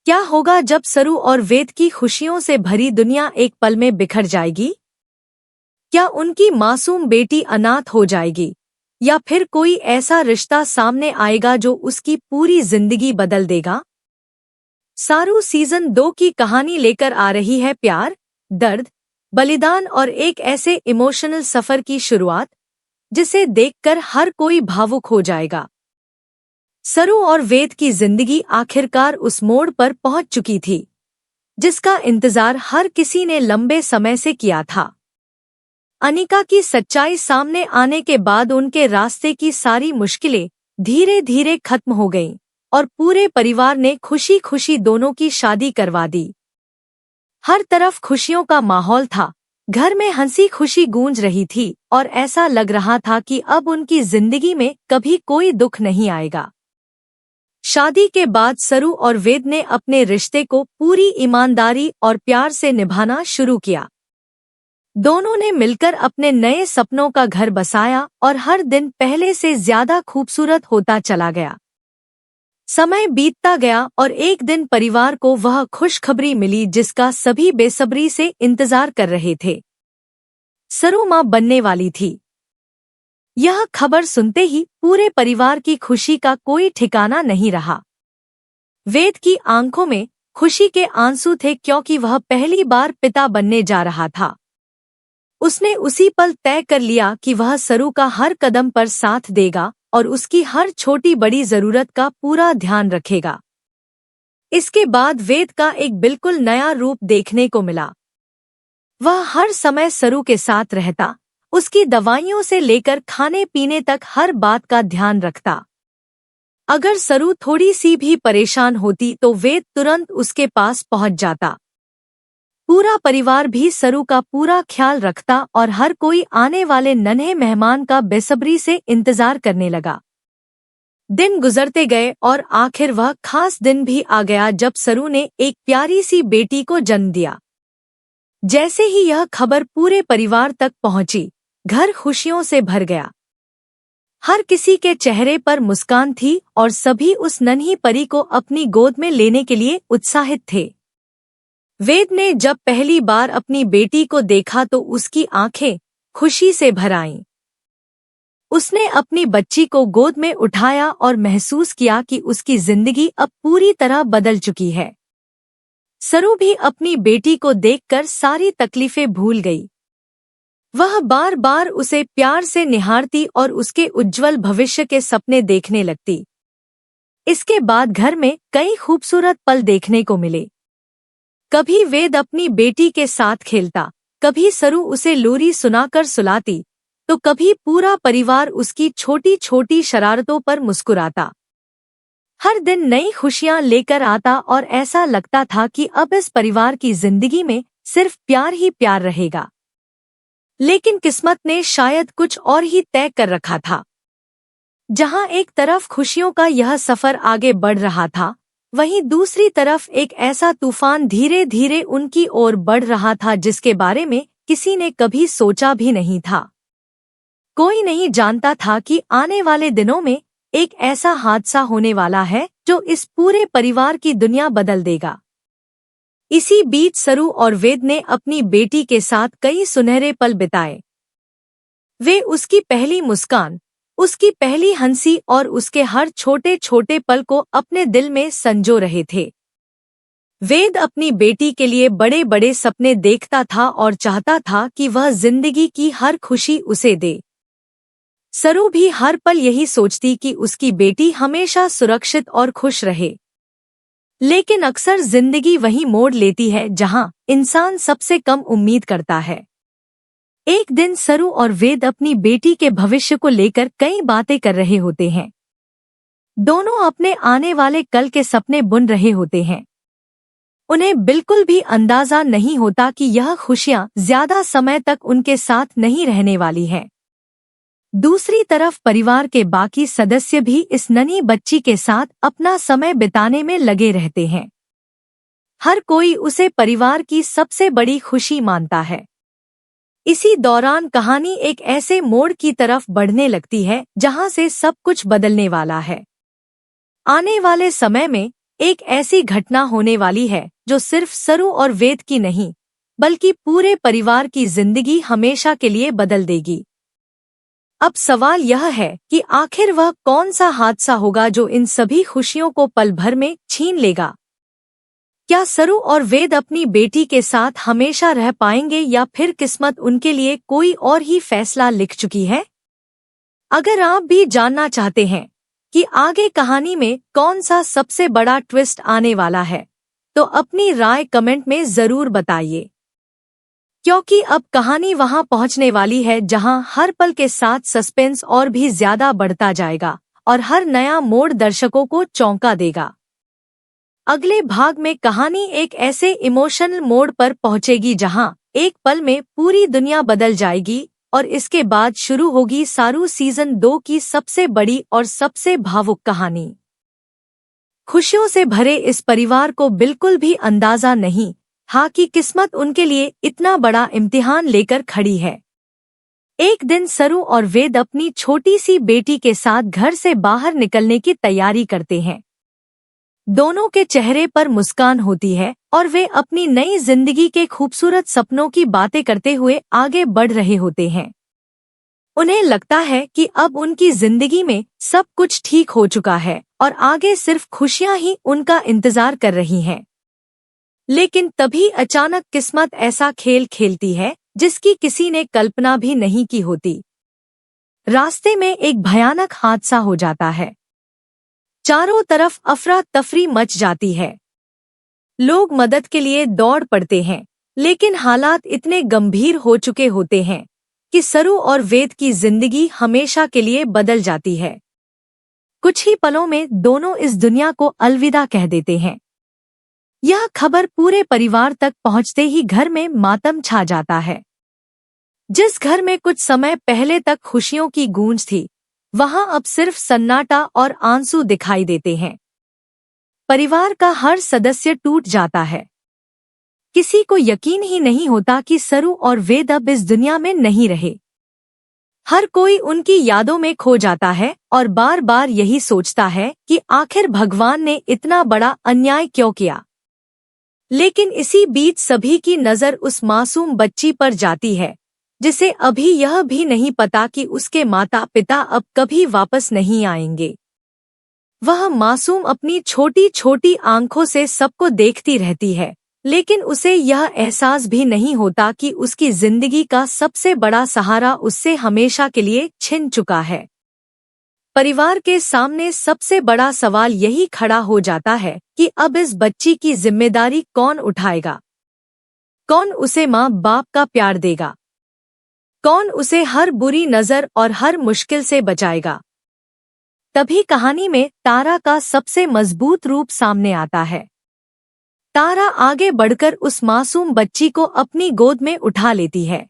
क्या होगा जब सरू और वेद की खुशियों से भरी दुनिया एक पल में बिखर जाएगी? क्या उनकी मासूम बेटी अनाथ हो जाएगी या फिर कोई ऐसा रिश्ता सामने आएगा जो उसकी पूरी जिंदगी बदल देगा? सारू सीजन 2 की कहानी लेकर आ रही है प्यार, दर्द, बलिदान और एक ऐसे इमोशनल सफर की शुरुआत जिसे देखकर हर कोई भावुक हो जाएगा। सरू और वेद की जिंदगी आखिरकार उस मोड़ पर पहुंच चुकी थी जिसका इंतजार हर किसी ने लंबे समय से किया था। अनिका की सच्चाई सामने आने के बाद उनके रास्ते की सारी मुश्किलें धीरे धीरे खत्म हो गईं और पूरे परिवार ने खुशी खुशी दोनों की शादी करवा दी। हर तरफ खुशियों का माहौल था, घर में हंसी खुशी गूंज रही थी और ऐसा लग रहा था कि अब उनकी जिंदगी में कभी कोई दुख नहीं आएगा। शादी के बाद सरू और वेद ने अपने रिश्ते को पूरी ईमानदारी और प्यार से निभाना शुरू किया। दोनों ने मिलकर अपने नए सपनों का घर बसाया और हर दिन पहले से ज्यादा खूबसूरत होता चला गया। समय बीतता गया और एक दिन परिवार को वह खुशखबरी मिली जिसका सभी बेसब्री से इंतजार कर रहे थे। सरू मां बनने वाली थी। यह खबर सुनते ही पूरे परिवार की खुशी का कोई ठिकाना नहीं रहा। वेद की आंखों में खुशी के आंसू थे क्योंकि वह पहली बार पिता बनने जा रहा था। उसने उसी पल तय कर लिया कि वह सरू का हर कदम पर साथ देगा और उसकी हर छोटी बड़ी जरूरत का पूरा ध्यान रखेगा। इसके बाद वेद का एक बिल्कुल नया रूप देखने को मिला। वह हर समय सरू के साथ रहता, उसकी दवाइयों से लेकर खाने पीने तक हर बात का ध्यान रखता। अगर सरू थोड़ी सी भी परेशान होती तो वेद तुरंत उसके पास पहुंच जाता। पूरा परिवार भी सरू का पूरा ख्याल रखता और हर कोई आने वाले नन्हे मेहमान का बेसब्री से इंतजार करने लगा। दिन गुजरते गए और आखिर वह खास दिन भी आ गया जब सरू ने एक प्यारी सी बेटी को जन्म दिया। जैसे ही यह खबर पूरे परिवार तक पहुंची, घर खुशियों से भर गया। हर किसी के चेहरे पर मुस्कान थी और सभी उस नन्ही परी को अपनी गोद में लेने के लिए उत्साहित थे। वेद ने जब पहली बार अपनी बेटी को देखा तो उसकी आंखें खुशी से भर आईं। उसने अपनी बच्ची को गोद में उठाया और महसूस किया कि उसकी जिंदगी अब पूरी तरह बदल चुकी है। सरू भी अपनी बेटी को देखकर सारी तकलीफें भूल गई। वह बार बार उसे प्यार से निहारती और उसके उज्जवल भविष्य के सपने देखने लगती। इसके बाद घर में कई खूबसूरत पल देखने को मिले। कभी वेद अपनी बेटी के साथ खेलता, कभी सरू उसे लोरी सुनाकर सुलाती, तो कभी पूरा परिवार उसकी छोटी छोटी शरारतों पर मुस्कुराता। हर दिन नई खुशियां लेकर आता और ऐसा लगता था कि अब इस परिवार की जिंदगी में सिर्फ प्यार ही प्यार रहेगा। लेकिन किस्मत ने शायद कुछ और ही तय कर रखा था। जहां एक तरफ खुशियों का यह सफर आगे बढ़ रहा था, वहीं दूसरी तरफ एक ऐसा तूफान धीरे धीरे उनकी ओर बढ़ रहा था जिसके बारे में किसी ने कभी सोचा भी नहीं था। कोई नहीं जानता था कि आने वाले दिनों में एक ऐसा हादसा होने वाला है जो इस पूरे परिवार की दुनिया बदल देगा। इसी बीच सरू और वेद ने अपनी बेटी के साथ कई सुनहरे पल बिताए। वे उसकी पहली मुस्कान, उसकी पहली हंसी और उसके हर छोटे छोटे पल को अपने दिल में संजो रहे थे। वेद अपनी बेटी के लिए बड़े बड़े सपने देखता था और चाहता था कि वह जिंदगी की हर खुशी उसे दे। सरू भी हर पल यही सोचती कि उसकी बेटी हमेशा सुरक्षित और खुश रहे। लेकिन अक्सर जिंदगी वही मोड़ लेती है जहां इंसान सबसे कम उम्मीद करता है। एक दिन सरू और वेद अपनी बेटी के भविष्य को लेकर कई बातें कर रहे होते हैं। दोनों अपने आने वाले कल के सपने बुन रहे होते हैं। उन्हें बिल्कुल भी अंदाजा नहीं होता कि यह खुशियां ज्यादा समय तक उनके साथ नहीं रहने वाली हैं। दूसरी तरफ परिवार के बाकी सदस्य भी इस नन्ही बच्ची के साथ अपना समय बिताने में लगे रहते हैं। हर कोई उसे परिवार की सबसे बड़ी खुशी मानता है। इसी दौरान कहानी एक ऐसे मोड़ की तरफ बढ़ने लगती है जहां से सब कुछ बदलने वाला है। आने वाले समय में एक ऐसी घटना होने वाली है जो सिर्फ सरू और वेद की नहीं, बल्कि पूरे परिवार की जिंदगी हमेशा के लिए बदल देगी। अब सवाल यह है कि आखिर वह कौन सा हादसा होगा जो इन सभी खुशियों को पल भर में छीन लेगा। क्या सरू और वेद अपनी बेटी के साथ हमेशा रह पाएंगे या फिर किस्मत उनके लिए कोई और ही फैसला लिख चुकी है? अगर आप भी जानना चाहते हैं कि आगे कहानी में कौन सा सबसे बड़ा ट्विस्ट आने वाला है, तो अपनी राय कमेंट में जरूर बताइए, क्योंकि अब कहानी वहां पहुंचने वाली है जहां हर पल के साथ सस्पेंस और भी ज्यादा बढ़ता जाएगा और हर नया मोड़ दर्शकों को चौंका देगा। अगले भाग में कहानी एक ऐसे इमोशनल मोड़ पर पहुंचेगी जहां एक पल में पूरी दुनिया बदल जाएगी और इसके बाद शुरू होगी सारू सीजन 2 की सबसे बड़ी और सबसे भावुक कहानी। खुशियों से भरे इस परिवार को बिल्कुल भी अंदाजा नहीं था कि किस्मत उनके लिए इतना बड़ा इम्तिहान लेकर खड़ी है। एक दिन सरू और वेद अपनी छोटी सी बेटी के साथ घर से बाहर निकलने की तैयारी करते हैं। दोनों के चेहरे पर मुस्कान होती है और वे अपनी नई जिंदगी के खूबसूरत सपनों की बातें करते हुए आगे बढ़ रहे होते हैं। उन्हें लगता है कि अब उनकी जिंदगी में सब कुछ ठीक हो चुका है और आगे सिर्फ खुशियां ही उनका इंतजार कर रही हैं। लेकिन तभी अचानक किस्मत ऐसा खेल खेलती है जिसकी किसी ने कल्पना भी नहीं की होती। रास्ते में एक भयानक हादसा हो जाता है। चारों तरफ अफरा तफरी मच जाती है। लोग मदद के लिए दौड़ पड़ते हैं, लेकिन हालात इतने गंभीर हो चुके होते हैं कि सरू और वेद की जिंदगी हमेशा के लिए बदल जाती है। कुछ ही पलों में दोनों इस दुनिया को अलविदा कह देते हैं। यह खबर पूरे परिवार तक पहुंचते ही घर में मातम छा जाता है। जिस घर में कुछ समय पहले तक खुशियों की गूंज थी, वहां अब सिर्फ सन्नाटा और आंसू दिखाई देते हैं। परिवार का हर सदस्य टूट जाता है। किसी को यकीन ही नहीं होता कि सरू और वेद अब इस दुनिया में नहीं रहे। हर कोई उनकी यादों में खो जाता है और बार बार यही सोचता है कि आखिर भगवान ने इतना बड़ा अन्याय क्यों किया। लेकिन इसी बीच सभी की नजर उस मासूम बच्ची पर जाती है, जिसे अभी यह भी नहीं पता कि उसके माता पिता अब कभी वापस नहीं आएंगे। वह मासूम अपनी छोटी छोटी आंखों से सबको देखती रहती है, लेकिन उसे यह एहसास भी नहीं होता कि उसकी जिंदगी का सबसे बड़ा सहारा उससे हमेशा के लिए छिन चुका है। परिवार के सामने सबसे बड़ा सवाल यही खड़ा हो जाता है कि अब इस बच्ची की जिम्मेदारी कौन उठाएगा? कौन उसे माँ बाप का प्यार देगा? कौन उसे हर बुरी नजर और हर मुश्किल से बचाएगा? तभी कहानी में तारा का सबसे मजबूत रूप सामने आता है। तारा आगे बढ़कर उस मासूम बच्ची को अपनी गोद में उठा लेती है।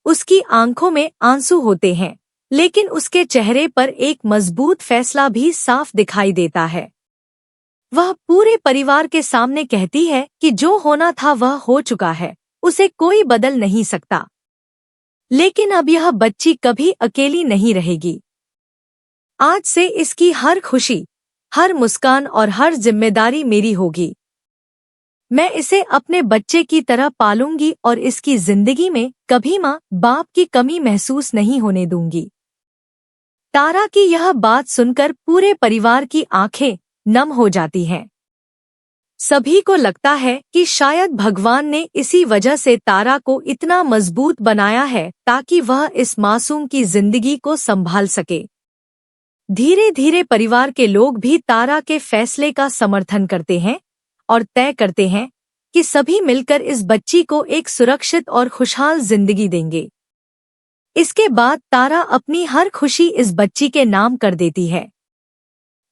उसकी आंखों में आंसू होते हैं, लेकिन उसके चेहरे पर एक मजबूत फैसला भी साफ दिखाई देता है। वह पूरे परिवार के सामने कहती है कि जो होना था वह हो चुका है, उसे कोई बदल नहीं सकता। लेकिन अब यह बच्ची कभी अकेली नहीं रहेगी। आज से इसकी हर खुशी, हर मुस्कान और हर जिम्मेदारी मेरी होगी। मैं इसे अपने बच्चे की तरह पालूंगी और इसकी जिंदगी में कभी माँ बाप की कमी महसूस नहीं होने दूंगी। तारा की यह बात सुनकर पूरे परिवार की आंखें नम हो जाती हैं। सभी को लगता है कि शायद भगवान ने इसी वजह से तारा को इतना मजबूत बनाया है ताकि वह इस मासूम की जिंदगी को संभाल सके। धीरे धीरे परिवार के लोग भी तारा के फैसले का समर्थन करते हैं और तय करते हैं कि सभी मिलकर इस बच्ची को एक सुरक्षित और खुशहाल जिंदगी देंगे। इसके बाद तारा अपनी हर खुशी इस बच्ची के नाम कर देती है।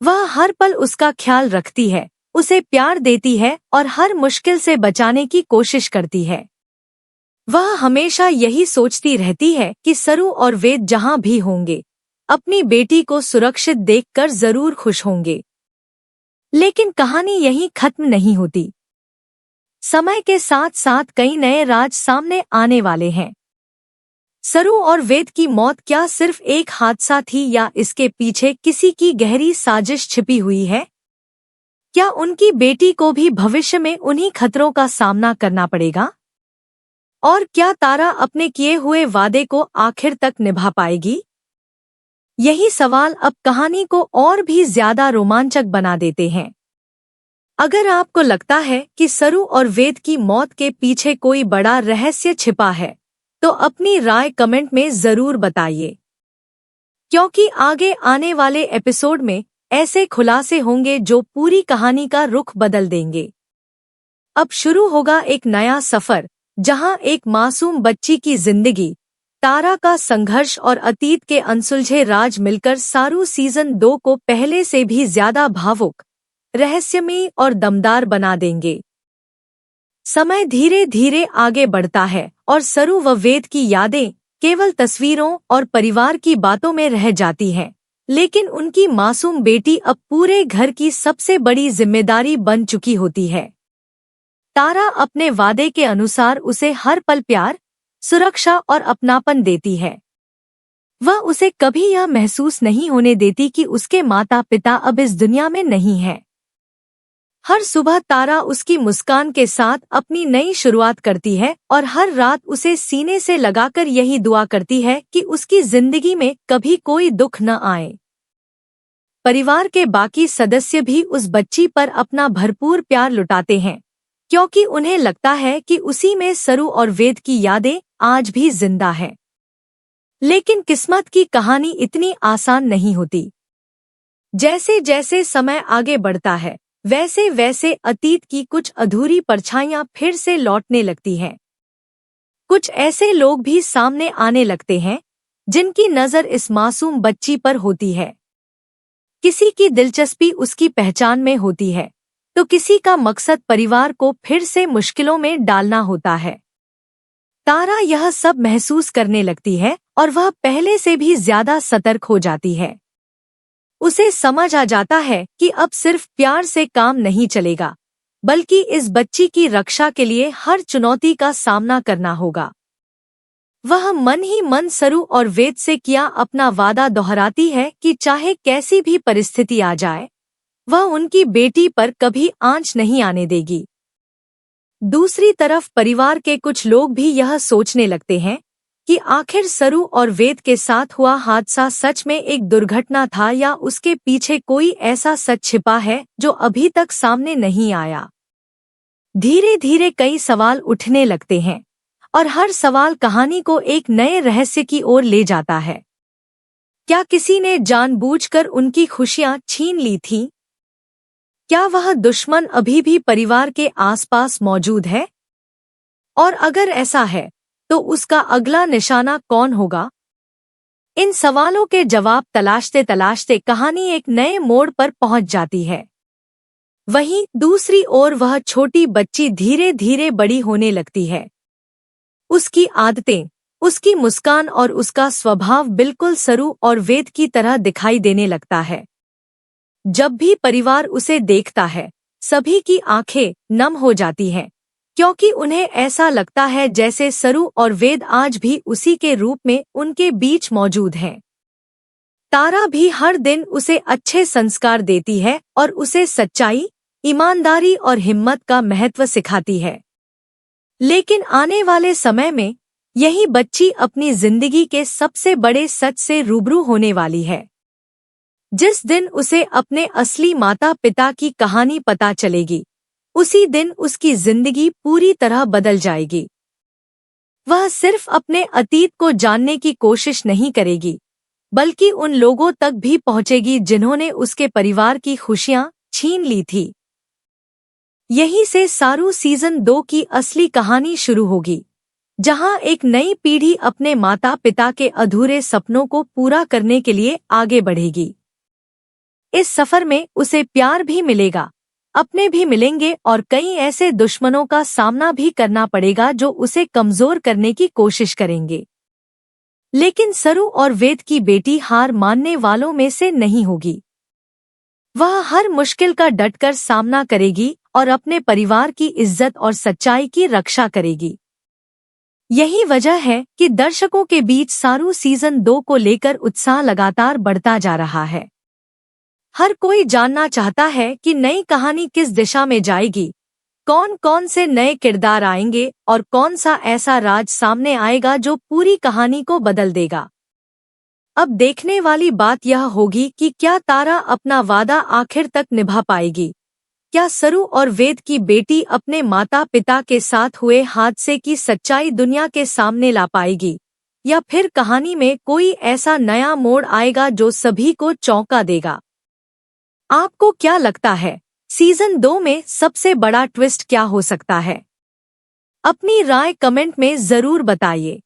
वह हर पल उसका ख्याल रखती है, उसे प्यार देती है और हर मुश्किल से बचाने की कोशिश करती है। वह हमेशा यही सोचती रहती है कि सरू और वेद जहां भी होंगे, अपनी बेटी को सुरक्षित देखकर जरूर खुश होंगे। लेकिन कहानी यहीं खत्म नहीं होती। समय के साथ साथ कई नए राज सामने आने वाले हैं। सरू और वेद की मौत क्या सिर्फ एक हादसा थी या इसके पीछे किसी की गहरी साजिश छिपी हुई है? क्या उनकी बेटी को भी भविष्य में उन्हीं खतरों का सामना करना पड़ेगा? और क्या तारा अपने किए हुए वादे को आखिर तक निभा पाएगी? यही सवाल अब कहानी को और भी ज्यादा रोमांचक बना देते हैं। अगर आपको लगता है कि सरू और वेद की मौत के पीछे कोई बड़ा रहस्य छिपा है, तो अपनी राय कमेंट में जरूर बताइए, क्योंकि आगे आने वाले एपिसोड में ऐसे खुलासे होंगे जो पूरी कहानी का रुख बदल देंगे। अब शुरू होगा एक नया सफर, जहां एक मासूम बच्ची की जिंदगी, तारा का संघर्ष और अतीत के अनसुलझे राज मिलकर सारू सीजन 2 को पहले से भी ज्यादा भावुक, रहस्यमयी और दमदार बना देंगे। समय धीरे धीरे आगे बढ़ता है और सरू व वेद की यादें केवल तस्वीरों और परिवार की बातों में रह जाती हैं, लेकिन उनकी मासूम बेटी अब पूरे घर की सबसे बड़ी जिम्मेदारी बन चुकी होती है। तारा अपने वादे के अनुसार उसे हर पल प्यार, सुरक्षा और अपनापन देती है। वह उसे कभी यह महसूस नहीं होने देती कि उसके माता पिता अब इस दुनिया में नहीं हैं। हर सुबह तारा उसकी मुस्कान के साथ अपनी नई शुरुआत करती है और हर रात उसे सीने से लगाकर यही दुआ करती है कि उसकी जिंदगी में कभी कोई दुख न आए। परिवार के बाकी सदस्य भी उस बच्ची पर अपना भरपूर प्यार लुटाते हैं, क्योंकि उन्हें लगता है कि उसी में सरू और वेद की यादें आज भी जिंदा हैं। लेकिन किस्मत की कहानी इतनी आसान नहीं होती। जैसे जैसे समय आगे बढ़ता है, वैसे वैसे अतीत की कुछ अधूरी परछाइयां फिर से लौटने लगती हैं। कुछ ऐसे लोग भी सामने आने लगते हैं जिनकी नजर इस मासूम बच्ची पर होती है। किसी की दिलचस्पी उसकी पहचान में होती है, तो किसी का मकसद परिवार को फिर से मुश्किलों में डालना होता है। तारा यह सब महसूस करने लगती है और वह पहले से भी ज्यादा सतर्क हो जाती है। उसे समझ आ जाता है कि अब सिर्फ प्यार से काम नहीं चलेगा, बल्कि इस बच्ची की रक्षा के लिए हर चुनौती का सामना करना होगा। वह मन ही मन सरू और वेद से किया अपना वादा दोहराती है कि चाहे कैसी भी परिस्थिति आ जाए, वह उनकी बेटी पर कभी आंच नहीं आने देगी। दूसरी तरफ परिवार के कुछ लोग भी यह सोचने लगते हैं कि आखिर सरू और वेद के साथ हुआ हादसा सच में एक दुर्घटना था या उसके पीछे कोई ऐसा सच छिपा है जो अभी तक सामने नहीं आया। धीरे धीरे कई सवाल उठने लगते हैं और हर सवाल कहानी को एक नए रहस्य की ओर ले जाता है। क्या किसी ने जानबूझकर उनकी खुशियां छीन ली थीं? क्या वह दुश्मन अभी भी परिवार के आसपास मौजूद है? और अगर ऐसा है, तो उसका अगला निशाना कौन होगा? इन सवालों के जवाब तलाशते तलाशते कहानी एक नए मोड़ पर पहुंच जाती है। वहीं दूसरी ओर वह छोटी बच्ची धीरे धीरे बड़ी होने लगती है। उसकी आदतें, उसकी मुस्कान और उसका स्वभाव बिल्कुल सरू और वेद की तरह दिखाई देने लगता है। जब भी परिवार उसे देखता है, सभी की आंखें नम हो जाती हैं, क्योंकि उन्हें ऐसा लगता है जैसे सरू और वेद आज भी उसी के रूप में उनके बीच मौजूद हैं। तारा भी हर दिन उसे अच्छे संस्कार देती है और उसे सच्चाई, ईमानदारी और हिम्मत का महत्व सिखाती है। लेकिन आने वाले समय में यही बच्ची अपनी जिंदगी के सबसे बड़े सच से रूबरू होने वाली है। जिस दिन उसे अपने असली माता पिता की कहानी पता चलेगी, उसी दिन उसकी जिंदगी पूरी तरह बदल जाएगी। वह सिर्फ अपने अतीत को जानने की कोशिश नहीं करेगी, बल्कि उन लोगों तक भी पहुंचेगी जिन्होंने उसके परिवार की खुशियां छीन ली थी। यहीं से सारू सीजन 2 की असली कहानी शुरू होगी, जहां एक नई पीढ़ी अपने माता पिता के अधूरे सपनों को पूरा करने के लिए आगे बढ़ेगी। इस सफर में उसे प्यार भी मिलेगा, अपने भी मिलेंगे और कई ऐसे दुश्मनों का सामना भी करना पड़ेगा जो उसे कमजोर करने की कोशिश करेंगे। लेकिन सरू और वेद की बेटी हार मानने वालों में से नहीं होगी। वह हर मुश्किल का डटकर सामना करेगी और अपने परिवार की इज्जत और सच्चाई की रक्षा करेगी। यही वजह है कि दर्शकों के बीच सारू सीजन 2 को लेकर उत्साह लगातार बढ़ता जा रहा है। हर कोई जानना चाहता है कि नई कहानी किस दिशा में जाएगी, कौन कौन से नए किरदार आएंगे और कौन सा ऐसा राज सामने आएगा जो पूरी कहानी को बदल देगा। अब देखने वाली बात यह होगी कि क्या तारा अपना वादा आखिर तक निभा पाएगी। क्या सरू और वेद की बेटी अपने माता पिता के साथ हुए हादसे की सच्चाई दुनिया के सामने ला पाएगी, या फिर कहानी में कोई ऐसा नया मोड़ आएगा जो सभी को चौंका देगा। आपको क्या लगता है, सीजन 2 में सबसे बड़ा ट्विस्ट क्या हो सकता है? अपनी राय कमेंट में जरूर बताइए।